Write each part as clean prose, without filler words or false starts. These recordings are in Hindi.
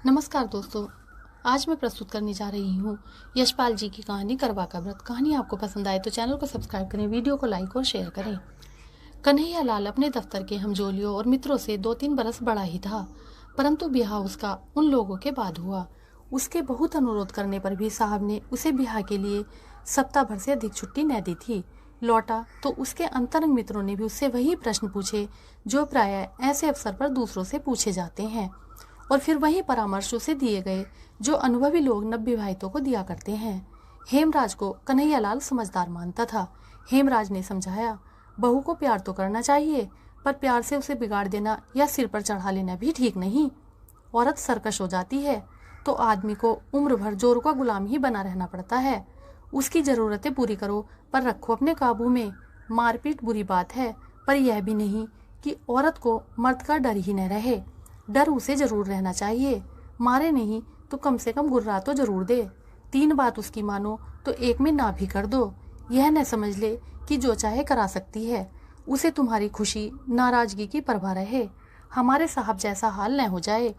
नमस्कार दोस्तों। आज मैं प्रस्तुत करने जा रही हूँ यशपाल जी की कहानी करवा का व्रत। कहानी आपको पसंद आए तो चैनल को सब्सक्राइब करें, वीडियो को लाइक और शेयर करें। कन्हैया लाल अपने दफ्तर के हमजोलियों और मित्रों से 2-3 बरस बड़ा ही था, परंतु ब्याह उसका उन लोगों के बाद हुआ। उसके बहुत अनुरोध करने पर भी साहब ने उसे ब्याह के लिए सप्ताह भर से अधिक छुट्टी न दी थी। लौटा तो उसके अंतरंग मित्रों ने भी उससे वही प्रश्न पूछे जो प्रायः ऐसे अवसर पर दूसरों से पूछे जाते हैं, और फिर वही परामर्श उसे दिए गए जो अनुभवी लोग नवविवाहितों को दिया करते हैं। हेमराज को कन्हैयालाल समझदार मानता था। हेमराज ने समझाया, बहू को प्यार तो करना चाहिए, पर प्यार से उसे बिगाड़ देना या सिर पर चढ़ा लेना भी ठीक नहीं। औरत सरकश हो जाती है तो आदमी को उम्र भर जोर का गुलाम ही बना रहना पड़ता है। उसकी जरूरतें पूरी करो पर रखो अपने काबू में। मारपीट बुरी बात है, पर यह भी नहीं कि औरत को मर्द का डर ही न रहे। डर उसे जरूर रहना चाहिए, मारे नहीं तो कम से कम गुर्रा तो जरूर दे। 3 बात उसकी मानो तो एक में ना भी कर दो। यह न समझ ले कि जो चाहे करा सकती है। उसे तुम्हारी खुशी नाराजगी की परवाह रहे। हमारे साहब जैसा हाल न हो जाए।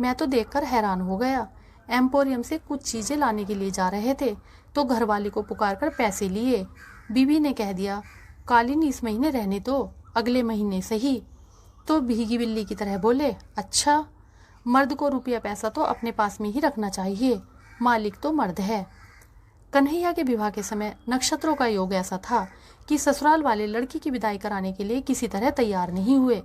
मैं तो देखकर हैरान हो गया। एम्पोरियम से कुछ चीजें लाने के लिए जा रहे थे तो घरवाली को पुकार कर पैसे लिए। बीबी ने कह दिया, कालीन इस महीने रहने दो, अगले महीने सही। तो भीगी बिल्ली की तरह बोले, अच्छा। मर्द को रुपया पैसा तो अपने पास में ही रखना चाहिए, मालिक तो मर्द है। कन्हैया के विवाह के समय नक्षत्रों का योग ऐसा था कि ससुराल वाले लड़की की विदाई कराने के लिए किसी तरह तैयार नहीं हुए।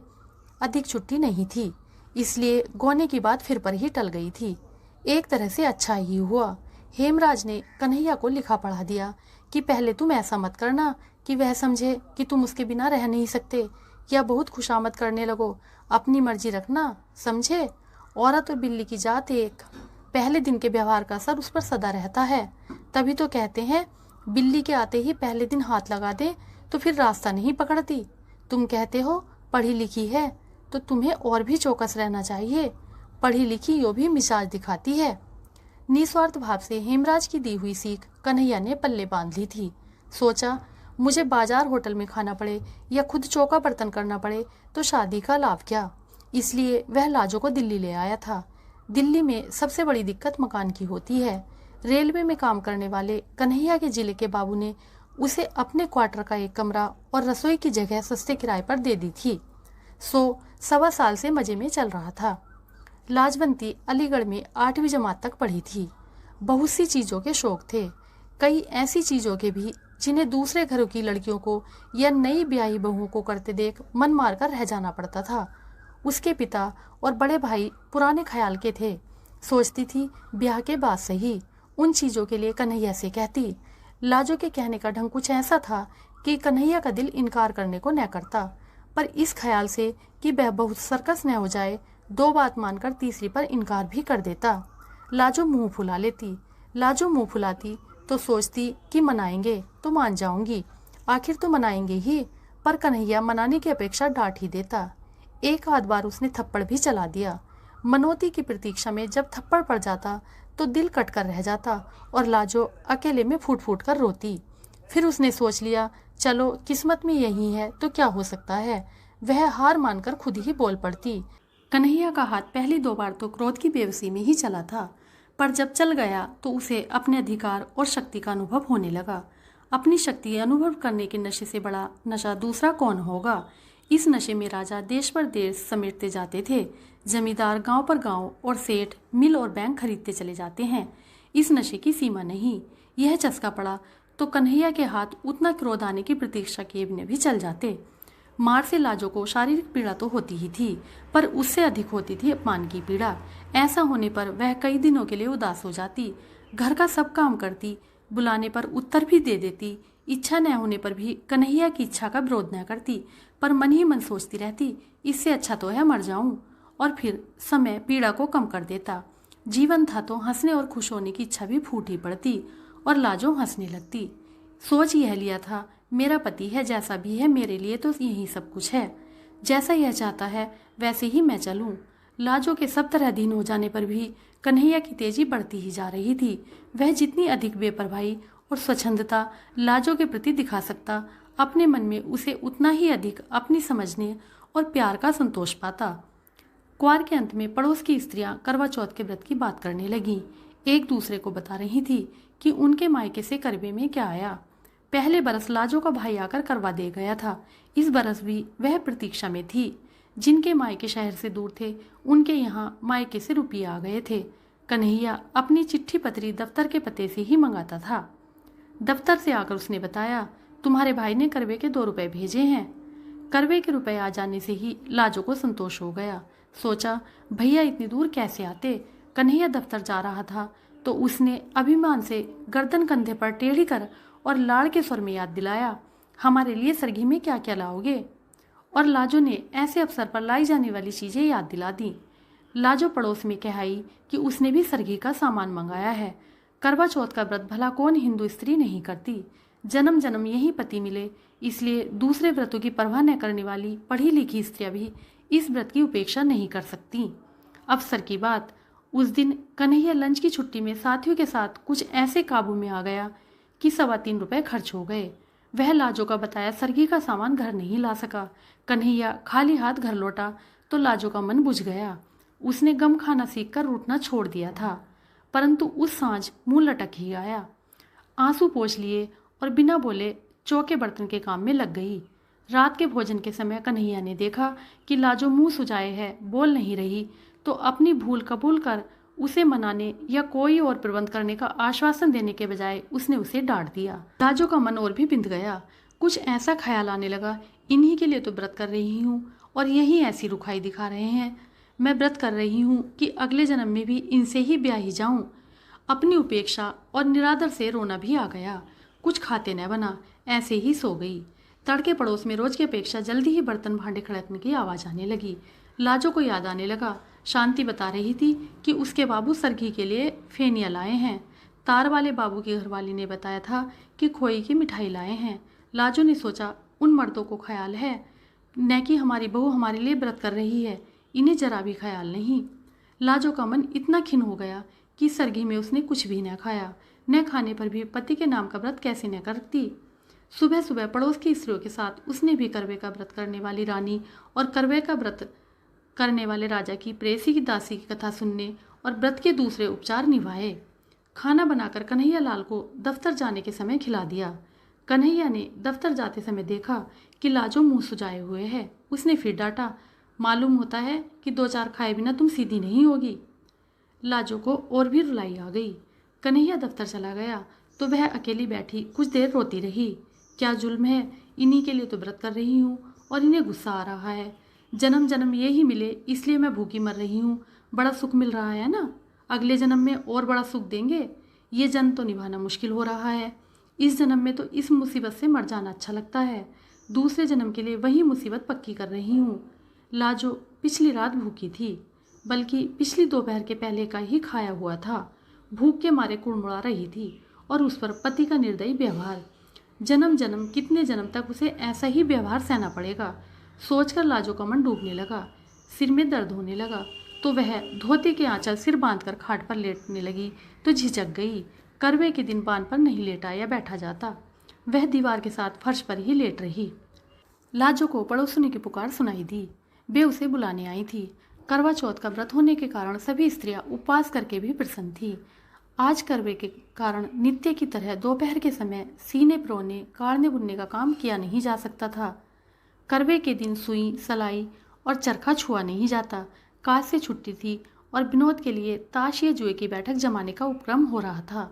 अधिक छुट्टी नहीं थी, इसलिए गौने की बात फिर पर ही टल गई थी। एक तरह से अच्छा ही हुआ। हेमराज ने कन्हैया को लिखा पढ़ा दिया कि पहले तुम ऐसा मत करना कि वह समझे कि तुम उसके बिना रह नहीं सकते, या बहुत खुशामद करने लगो। अपनी मर्जी रखना, समझे। औरत और बिल्ली की जात एक। पहले दिन के व्यवहार का असर उस पर सदा रहता है। तभी तो कहते हैं, बिल्ली के आते ही पहले दिन हाथ लगा दे तो फिर रास्ता नहीं पकड़ती। तुम कहते हो पढ़ी लिखी है, तो तुम्हें और भी चौकस रहना चाहिए। पढ़ी लिखी यो भी मिजाज दिखाती है। निस्वार्थ भाव से हेमराज की दी हुई सीख कन्हैया ने पल्ले बांध ली थी। सोचा, मुझे बाजार होटल में खाना पड़े या खुद चौका बर्तन करना पड़े तो शादी का लाभ क्या। इसलिए वह लाजो को दिल्ली ले आया था। दिल्ली में सबसे बड़ी दिक्कत मकान की होती है। रेलवे में काम करने वाले कन्हैया के जिले के बाबू ने उसे अपने क्वार्टर का एक कमरा और रसोई की जगह सस्ते किराए पर दे दी थी। 1.25 साल से मजे में चल रहा था। लाजवंती अलीगढ़ में 8वीं जमात तक पढ़ी थी। बहुत सी चीजों के शौक थे, कई ऐसी चीजों के भी जिन्हें दूसरे घरों की लड़कियों को या नई ब्याही बहुओं को करते देख मन मारकर रह जाना पड़ता था। उसके पिता और बड़े भाई पुराने ख्याल के थे। सोचती थी ब्याह के बाद सही उन चीजों के लिए कन्हैया से कहती। लाजो के कहने का ढंग कुछ ऐसा था कि कन्हैया का दिल इनकार करने को न करता, पर इस ख्याल से कि वह बहुत सर्कस न हो जाए, 2 बात मानकर तीसरी पर इनकार भी कर देता। लाजो मुंह फुला लेती। लाजो मुंह फुलाती तो सोचती कि मनाएंगे तो मान जाऊंगी, आखिर तो मनाएंगे ही। पर कन्हैया मनाने की अपेक्षा डांट ही देता। एक आध बार उसने थप्पड़ भी चला दिया। मनोती की प्रतीक्षा में जब थप्पड़ पड़ जाता तो दिल कट कर रह जाता और लाजो अकेले में फूट फूट कर रोती। फिर उसने सोच लिया, चलो किस्मत में यही है तो क्या हो सकता है। वह हार मानकर खुद ही बोल पड़ती। कन्हैया का हाथ पहली 2 बार तो क्रोध की बेबसी में ही चला था, पर जब चल गया तो उसे अपने अधिकार और शक्ति का अनुभव होने लगा। अपनी शक्ति अनुभव करने के नशे से बड़ा नशा दूसरा कौन होगा। इस नशे में राजा देश पर देश समेटते जाते थे, जमींदार गांव पर गांव और सेठ मिल और बैंक खरीदते चले जाते हैं। इस नशे की सीमा नहीं। यह चस्का पड़ा तो कन्हैया के हाथ उतना क्रोध आने की प्रतीक्षा किए बिना भी चल जाते। मार से लाजो को शारीरिक पीड़ा तो होती ही थी, पर उससे अधिक होती थी अपमान की पीड़ा। ऐसा होने पर वह कई दिनों के लिए उदास हो जाती। घर का सब काम करती, बुलाने पर उत्तर भी दे देती, इच्छा न होने पर भी कन्हैया की इच्छा का विरोध न करती, पर मन ही मन सोचती रहती, इससे अच्छा तो है मर जाऊं। और फिर समय पीड़ा को कम कर देता। जीवन था तो हंसने और खुश होने की इच्छा भी फूट ही पड़ती और लाजो हंसने लगती। सोच यह लिया था, मेरा पति है, जैसा भी है मेरे लिए तो यही सब कुछ है। जैसा यह चाहता है वैसे ही मैं चलूं। लाजो के सब तरह अधीन हो जाने पर भी कन्हैया की तेजी बढ़ती ही जा रही थी। वह जितनी अधिक बेपरवाही और स्वच्छंदता लाजो के प्रति दिखा सकता, अपने मन में उसे उतना ही अधिक अपनी समझने और प्यार का संतोष पाता। कुंवार के अंत में पड़ोस की स्त्रियां करवा चौथ के व्रत की बात करने लगीं। एक दूसरे को बता रही थी कि उनके मायके से करवे में क्या आया। पहले बरस लाजो का भाई आकर करवा दे गया था। इस बरस भी वह प्रतीक्षा में थी। जिनके मायके शहर से दूर थे उनके यहाँ मायके से रुपये आ गए थे। कन्हैया अपनी चिट्ठी पत्री दफ्तर के पते से ही मंगाता था। दफ्तर से आकर उसने बताया, तुम्हारे भाई ने करवे के 2 रुपए भेजे हैं। करवे के रुपए आ जाने से ही लाजो को संतोष हो गया। सोचा, भैया इतनी दूर कैसे आते। कन्हैया दफ्तर जा रहा था तो उसने अभिमान से गर्दन कंधे पर टेढ़ी कर और लाड़ के स्वर में याद दिलाया, हमारे लिए सरगी में क्या क्या लाओगे। और लाजो ने ऐसे अवसर पर लाई जाने वाली चीजें याद दिला दी। लाजो पड़ोस में कह आई कि उसने भी सरगी का सामान मंगाया है। करवा चौथ का व्रत भला कौन हिंदू स्त्री नहीं करती। जन्म जन्म यही पति मिले, इसलिए दूसरे व्रतों की परवाह न करने वाली पढ़ी लिखी स्त्रियां भी इस व्रत की उपेक्षा नहीं कर सकती। अवसर की बात, उस दिन कन्हैया लंच की छुट्टी में साथियों के साथ कुछ ऐसे काबू में आ गया कि 3.25 रुपए खर्च हो गए। वह लाजो का बताया सरगी का सामान घर नहीं ला सका। कन्हैया खाली हाथ घर लौटा तो लाजो का मन बुझ गया। उसने गम खाना सीखकर रूठना छोड़ दिया था, परंतु उस सांझ मुंह लटक ही आया। आंसू पोंछ लिए और बिना बोले चौके बर्तन के काम में लग गई। रात के भोजन के समय कन्हैया ने देखा कि लाजो मुंह सुजाए है, बोल नहीं रही, तो अपनी भूल कबूल कर उसे मनाने या कोई और प्रबंध करने का आश्वासन देने के बजाय उसने उसे डांट दिया। लाजो का मन और भी बिंद गया। कुछ ऐसा ख्याल आने लगा, इन्हीं के लिए तो व्रत कर रही हूँ और यही ऐसी रुखाई दिखा रहे हैं। मैं व्रत कर रही हूँ कि अगले जन्म में भी इनसे ही ब्याही जाऊं। अपनी उपेक्षा और निरादर से रोना भी आ गया। कुछ खाते न बना, ऐसे ही सो गई। तड़के पड़ोस में रोज की अपेक्षा जल्दी ही बर्तन भांडे खड़कने की आवाज आने लगी। लाजो को याद आने लगा, शांति बता रही थी कि उसके बाबू सरगी के लिए फेनिया लाए हैं। तार वाले बाबू की घरवाली ने बताया था कि खोई की मिठाई लाए हैं। लाजो ने सोचा, उन मर्दों को ख्याल है न कि हमारी बहू हमारे लिए व्रत कर रही है, इन्हें जरा भी ख्याल नहीं। लाजो का मन इतना खिन्न हो गया कि सरगी में उसने कुछ भी न खाया। न खाने पर भी पति के नाम का व्रत कैसे न करती। सुबह सुबह पड़ोस की स्त्रियों के साथ उसने भी करवे का व्रत करने वाली रानी और करवे का व्रत करने वाले राजा की प्रेसी की दासी की कथा सुनने और व्रत के दूसरे उपचार निभाए। खाना बनाकर कन्हैया लाल को दफ्तर जाने के समय खिला दिया। कन्हैया ने दफ्तर जाते समय देखा कि लाजो मुंह सुजाए हुए है। उसने फिर डांटा, मालूम होता है कि 2-4 खाए बिना तुम सीधी नहीं होगी। लाजो को और भी रुलाई आ गई। कन्हैया दफ्तर चला गया तो वह अकेली बैठी कुछ देर रोती रही। क्या जुल्म है, इन्हीं के लिए तो व्रत कर रही हूँ और इन्हें गुस्सा आ रहा है। जन्म जन्म ये ही मिले इसलिए मैं भूखी मर रही हूँ। बड़ा सुख मिल रहा है ना, अगले जन्म में और बड़ा सुख देंगे। ये जन्म तो निभाना मुश्किल हो रहा है। इस जन्म में तो इस मुसीबत से मर जाना अच्छा लगता है। दूसरे जन्म के लिए वही मुसीबत पक्की कर रही हूँ। लाजो पिछली रात भूखी थी, बल्कि पिछली दोपहर के पहले का ही खाया हुआ था। भूख के मारे कुड़मुड़ा रही थी और उस पर पति का निर्दयी व्यवहार। जन्म जन्म कितने जन्म तक उसे ऐसा ही व्यवहार सहना पड़ेगा। सोचकर लाजो का मन डूबने लगा। सिर में दर्द होने लगा तो वह धोती के आंचल सिर बांधकर खाट पर लेटने लगी तो झिझक गई। करवे के दिन पान पर नहीं लेटा या बैठा जाता। वह दीवार के साथ फर्श पर ही लेट रही। लाजो को पड़ोसनी की पुकार सुनाई दी। वे उसे बुलाने आई थी। करवा चौथ का व्रत होने के कारण सभी स्त्रियां उपवास करके भी प्रसन्न थी। आज करवे के कारण नित्य की तरह दोपहर के समय सीने परोने काढ़ने बुनने का काम किया नहीं जा सकता था। करवे के दिन सुई सलाई और चरखा छुआ नहीं जाता। काज से छुट्टी थी और विनोद के लिए ताश या जुए की बैठक जमाने का उपक्रम हो रहा था।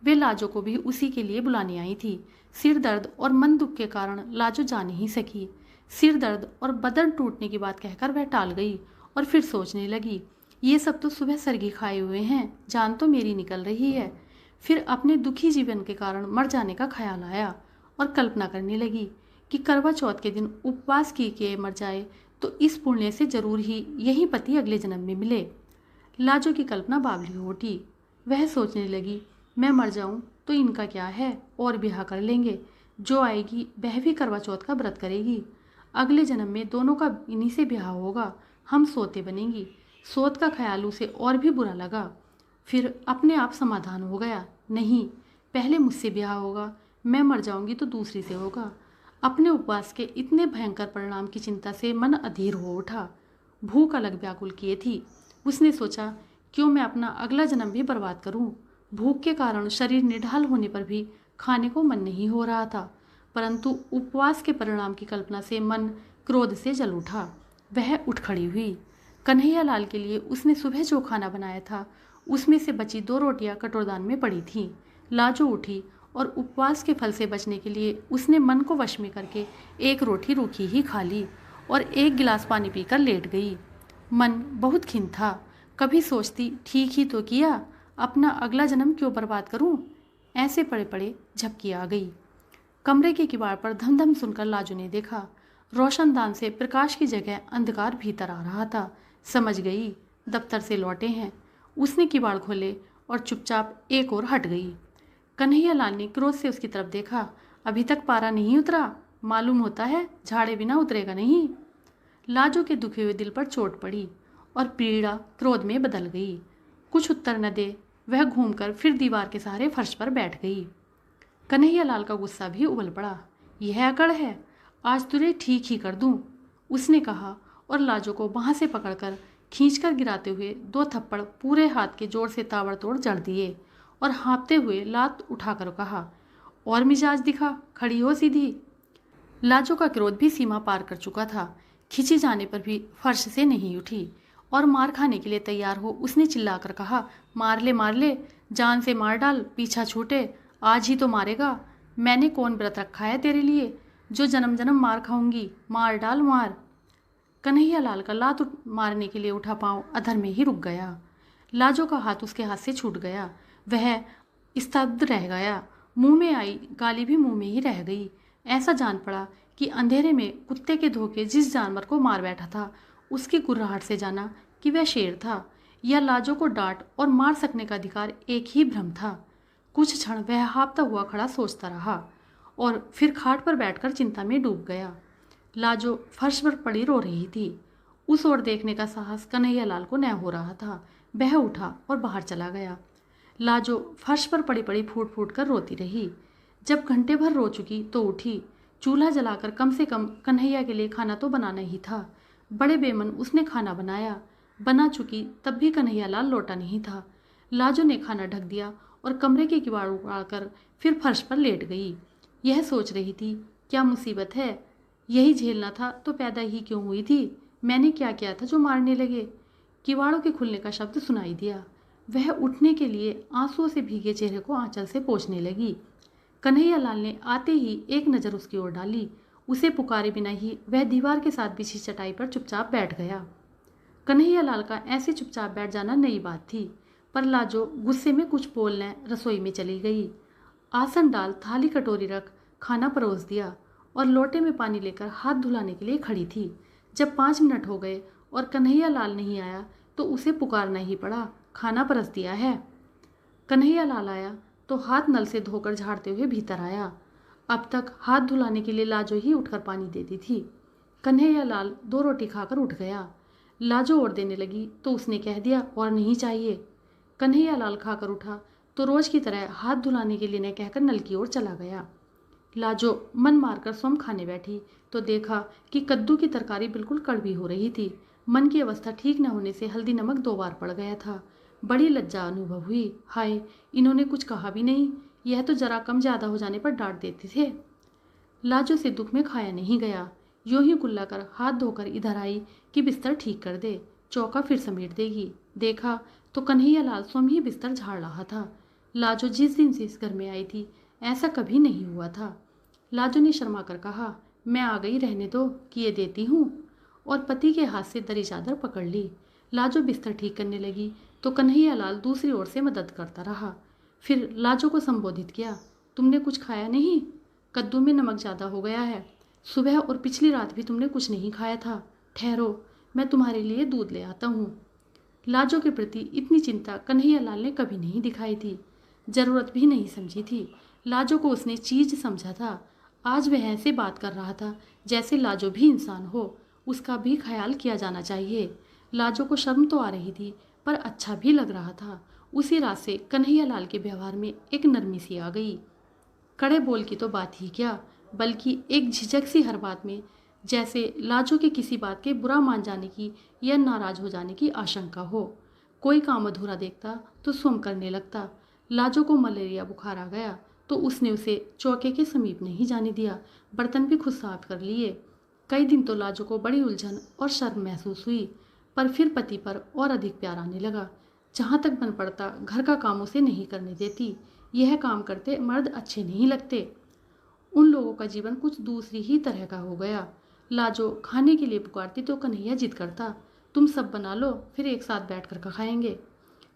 वे लाजो को भी उसी के लिए बुलाने आई थी। सिर दर्द और मन दुख के कारण लाजो जा नहीं सकी। सिर दर्द और बदन टूटने की बात कहकर वह टाल गई और फिर सोचने लगी, ये सब तो सुबह सरगी खाए हुए हैं, जान तो मेरी निकल रही है। फिर अपने दुखी जीवन के कारण मर जाने का ख्याल आया और कल्पना करने लगी कि करवा चौथ के दिन उपवास की के मर जाए तो इस पुण्य से जरूर ही यही पति अगले जन्म में मिले। लाजो की कल्पना बावली हो उठी। वह सोचने लगी, मैं मर जाऊं तो इनका क्या है, और ब्याह कर लेंगे। जो आएगी वह भी करवा चौथ का व्रत करेगी। अगले जन्म में दोनों का इन्हीं से ब्याह होगा। हम सोते बनेंगी। सोत का ख्याल उसे और भी बुरा लगा। फिर अपने आप समाधान हो गया, नहीं पहले मुझसे ब्याह होगा, मैं मर जाऊंगी तो दूसरी से होगा। अपने उपवास के इतने भयंकर परिणाम की चिंता से मन अधीर हो उठा। भूख अलग व्याकुल किए थी। उसने सोचा, क्यों मैं अपना अगला जन्म भी बर्बाद करूं। भूख के कारण शरीर निढाल होने पर भी खाने को मन नहीं हो रहा था, परंतु उपवास के परिणाम की कल्पना से मन क्रोध से जल उठा। वह उठ खड़ी हुई। कन्हैया लाल के लिए उसने सुबह जो खाना बनाया था उसमें से बची 2 रोटियां कटोरदान में पड़ी थीं। लाजो उठी और उपवास के फल से बचने के लिए उसने मन को वश में करके 1 रोटी रूखी ही खा ली और 1 गिलास पानी पीकर लेट गई। मन बहुत खिन्न था। कभी सोचती, ठीक ही तो किया, अपना अगला जन्म क्यों बर्बाद करूं। ऐसे पड़े पड़े झपकी आ गई। कमरे के किवाड़ पर धम-धम सुनकर लाजो ने देखा। रोशनदान से प्रकाश की जगह अंधकार भीतर आ रहा था। समझ गई, दफ्तर से लौटे हैं। उसने किवाड़ खोले और चुपचाप एक ओर हट गई। कन्हैया लाल ने क्रोध से उसकी तरफ देखा। अभी तक पारा नहीं उतरा, मालूम होता है झाड़े बिना उतरेगा नहीं। लाजो के दुखे हुए दिल पर चोट पड़ी और पीड़ा क्रोध में बदल गई। कुछ उत्तर न दे वह घूमकर फिर दीवार के सहारे फर्श पर बैठ गई। कन्हैया लाल का गुस्सा भी उबल पड़ा। यह अकड़ है, आज तुझे ठीक ही कर दूं, उसने कहा और लाजो को बांह से पकड़कर खींचकर गिराते हुए 2 थप्पड़ पूरे हाथ के जोर से ताबड़तोड़ जड़ दिए और हाँफते हुए लात उठाकर कहा, और मिजाज दिखा, खड़ी हो सीधी। लाजो का क्रोध भी सीमा पार कर चुका था। खिंची जाने पर भी फर्श से नहीं उठी और मार खाने के लिए तैयार हो उसने चिल्लाकर कहा, मार ले, जान से मार डाल, पीछा छूटे, आज ही तो मारेगा। मैंने कौन व्रत रखा है तेरे लिए, जो जन्म जन्म मार खाऊंगी, मार डाल मार। कन्हैया लाल का लात मारने के लिए उठा पांव अधर में ही रुक गया। लाजो का हाथ उसके हाथ से छूट गया। वह स्तब्ध रह गया। मुंह में आई गाली भी मुंह में ही रह गई। ऐसा जान पड़ा कि अंधेरे में कुत्ते के धोखे जिस जानवर को मार बैठा था उसकी गुर्राहट से जाना कि वह शेर था या लाजो को डांट और मार सकने का अधिकार एक ही भ्रम था। कुछ क्षण वह हाँफता हुआ खड़ा सोचता रहा और फिर खाट पर बैठकर चिंता में डूब गया। लाजो फर्श पर पड़ी रो रही थी। उस ओर देखने का साहस कन्हैया लाल को न हो रहा था। वह उठा और बाहर चला गया। लाजो फर्श पर पड़ी पड़ी फूट फूट कर रोती रही। जब घंटे भर रो चुकी तो उठी। चूल्हा जलाकर कम से कम कन्हैया के लिए खाना तो बनाना ही था। बड़े बेमन उसने खाना बनाया। बना चुकी तब भी कन्हैया लाल लौटा नहीं था। लाजो ने खाना ढक दिया और कमरे के किवाड़ उड़ाकर फिर फर्श पर लेट गई। यह सोच रही थी, क्या मुसीबत है, यही झेलना था तो पैदा ही क्यों हुई थी। मैंने क्या किया था जो मारने लगे। किवाड़ों के खुलने का शब्द सुनाई दिया। वह उठने के लिए आंसुओं से भीगे चेहरे को आंचल से पोंछने लगी। कन्हैया लाल ने आते ही एक नज़र उसकी ओर डाली। उसे पुकारे बिना ही वह दीवार के साथ बिछी चटाई पर चुपचाप बैठ गया। कन्हैया लाल का ऐसे चुपचाप बैठ जाना नई बात थी, पर लाजो गुस्से में कुछ बोलने रसोई में चली गई। आसन डाल, थाली कटोरी रख, खाना परोस दिया और लोटे में पानी लेकर हाथ धुलाने के लिए खड़ी थी। जब 5 मिनट हो गए और कन्हैया लाल नहीं आया तो उसे पुकारना ही पड़ा, खाना परस दिया है। कन्हैया लाल आया तो हाथ नल से धोकर झाड़ते हुए भीतर आया। अब तक हाथ धुलाने के लिए लाजो ही उठकर पानी देती थी। कन्हैया लाल 2 रोटी खाकर उठ गया। लाजो और देने लगी तो उसने कह दिया, और नहीं चाहिए। कन्हैया लाल खाकर उठा तो रोज की तरह हाथ धुलाने के लिए न कहकर नल की ओर चला गया। लाजो मन मारकर स्वयं खाने बैठी तो देखा कि कद्दू की तरकारी बिल्कुल कड़वी हो रही थी। मन की अवस्था ठीक न होने से हल्दी नमक 2 बार पड़ गया था। बड़ी लज्जा अनुभव हुई। हाय, इन्होंने कुछ कहा भी नहीं, यह तो जरा कम ज्यादा हो जाने पर डांट देते थे। लाजो से दुख में खाया नहीं गया। यूं ही कुल्ला कर हाथ धोकर इधर आई कि बिस्तर ठीक कर दे, चौका फिर समेट देगी। देखा तो कन्हैया लाल स्वयं ही बिस्तर झाड़ रहा था। लाजो जिस दिन से इस घर में आई थी ऐसा कभी नहीं हुआ था। लाजो ने शर्मा कर कहा, मैं आ गई, रहने दो, किए देती हूँ, और पति के हाथ से दरी चादर पकड़ ली। लाजो बिस्तर ठीक करने लगी तो कन्हैया लाल दूसरी ओर से मदद करता रहा। फिर लाजो को संबोधित किया, तुमने कुछ खाया नहीं, कद्दू में नमक ज़्यादा हो गया है, सुबह और पिछली रात भी तुमने कुछ नहीं खाया था, ठहरो, मैं तुम्हारे लिए दूध ले आता हूँ। लाजो के प्रति इतनी चिंता कन्हैया लाल ने कभी नहीं दिखाई थी, जरूरत भी नहीं समझी थी। लाजो को उसने चीज समझा था। आज वह ऐसे बात कर रहा था जैसे लाजो भी इंसान हो, उसका भी ख्याल किया जाना चाहिए। लाजो को शर्म तो आ रही थी पर अच्छा भी लग रहा था। उसी रात से कन्हैया लाल के व्यवहार में एक नरमी सी आ गई। कड़े बोल की तो बात ही क्या, बल्कि एक झिझक सी हर बात में जैसे लाजो के किसी बात के बुरा मान जाने की या नाराज हो जाने की आशंका हो। कोई काम अधूरा देखता तो स्वयं करने लगता। लाजो को मलेरिया बुखार आ गया तो उसने उसे चौके के समीप नहीं जाने दिया। बर्तन भी खुद साफ कर लिए। कई दिन तो लाजो को बड़ी उलझन और शर्म महसूस हुई, पर फिर पति पर और अधिक प्यार आने लगा। जहाँ तक मन पड़ता घर का काम उसे नहीं करने देती। यह काम करते मर्द अच्छे नहीं लगते। उन लोगों का जीवन कुछ दूसरी ही तरह का हो गया। लाजो खाने के लिए पुकारती तो कन्हैया जिद करता, तुम सब बना लो, फिर एक साथ बैठ कर खाएंगे।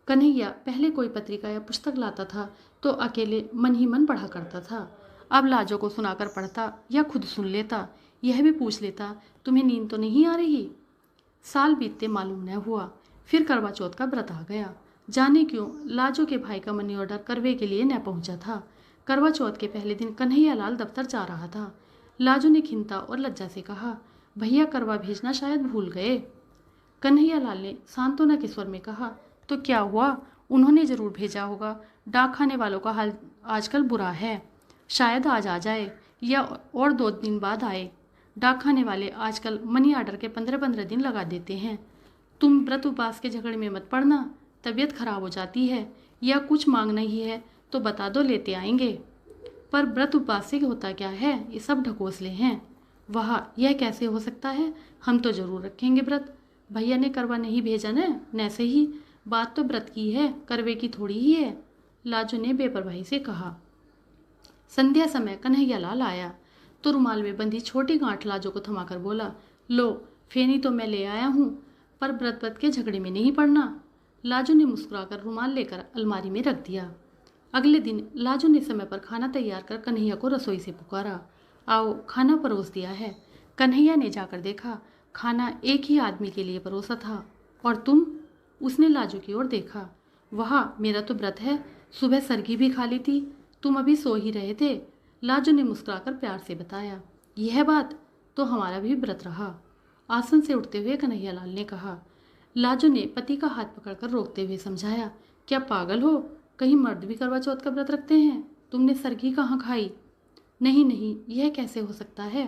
कन्हैया पहले कोई पत्रिका या पुस्तक लाता था तो अकेले मन ही मन पढ़ा करता था। अब लाजो को सुनाकर पढ़ता या खुद सुन लेता। यह भी पूछ लेता, तुम्हें नींद तो नहीं आ रही? साल बीतते मालूम न हुआ। फिर करवा चौथ का व्रत आ गया। जाने क्यों लाजो के भाई का मनी ऑर्डर करवे के लिए न पहुंचा था। करवा चौथ के पहले दिन कन्हैया लाल दफ्तर जा रहा था। लाजो ने खिंता और लज्जा से कहा, भैया करवा भेजना शायद भूल गए। कन्हैया लाल ने सांत्वना के स्वर में कहा, तो क्या हुआ, उन्होंने जरूर भेजा होगा। डाक खाने वालों का हाल आजकल बुरा है, शायद आज आ जाए या और 2 दिन बाद आए। डाक खाने वाले आजकल मनी ऑर्डर के 15-15 दिन लगा देते हैं। तुम व्रत उपवास के झगड़े में मत पड़ना, तबीयत खराब हो जाती है या कुछ मांगना ही है तो बता दो, लेते आएंगे। पर व्रत उपवास से होता क्या है, ये सब ढकोसले हैं। वाह, यह कैसे हो सकता है, हम तो जरूर रखेंगे व्रत। भैया ने करवा नहीं भेजा न से ही, बात तो व्रत की है, करवे की थोड़ी ही है, लाजो ने बेपरवाही से कहा। संध्या समय कन्हैया लाल आया तो रुमाल में बंधी छोटी गांठ लाजो को थमाकर बोला, लो फेनी तो मैं ले आया हूँ, पर व्रत के झगड़े में नहीं पड़ना। लाजो ने मुस्कुराकर रुमाल लेकर अलमारी में रख दिया। अगले दिन लाजो ने समय पर खाना तैयार कर कन्हैया को रसोई से पुकारा, आओ खाना परोस दिया है। कन्हैया ने जाकर देखा, खाना एक ही आदमी के लिए परोसा था। और तुम? उसने लाजो की ओर देखा। वह मेरा तो व्रत है, सुबह सरगी भी खा ली थी, तुम अभी सो ही रहे थे। लाजो ने मुस्कुराकर प्यार से बताया, यह बात तो हमारा भी व्रत रहा। आसन से उठते हुए कन्हैया लाल ने कहा। लाजो ने पति का हाथ पकड़कर रोकते हुए समझाया, क्या पागल हो, कहीं मर्द भी करवा चौथ का व्रत रखते हैं? तुमने सरगी कहाँ खाई? नहीं नहीं, यह कैसे हो सकता है?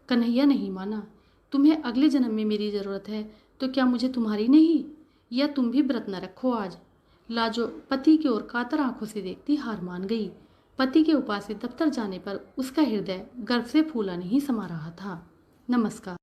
कन्हैया नहीं माना। तुम्हें अगले जन्म में मेरी ज़रूरत है तो क्या मुझे तुम्हारी नहीं? या तुम भी व्रत न रखो आज? लाजो पति की ओर कातर आंखों से देखती हार मान गई। पति के उपास से दफ्तर जाने पर उसका हृदय गर्व से फूला नहीं समा रहा था। नमस्कार।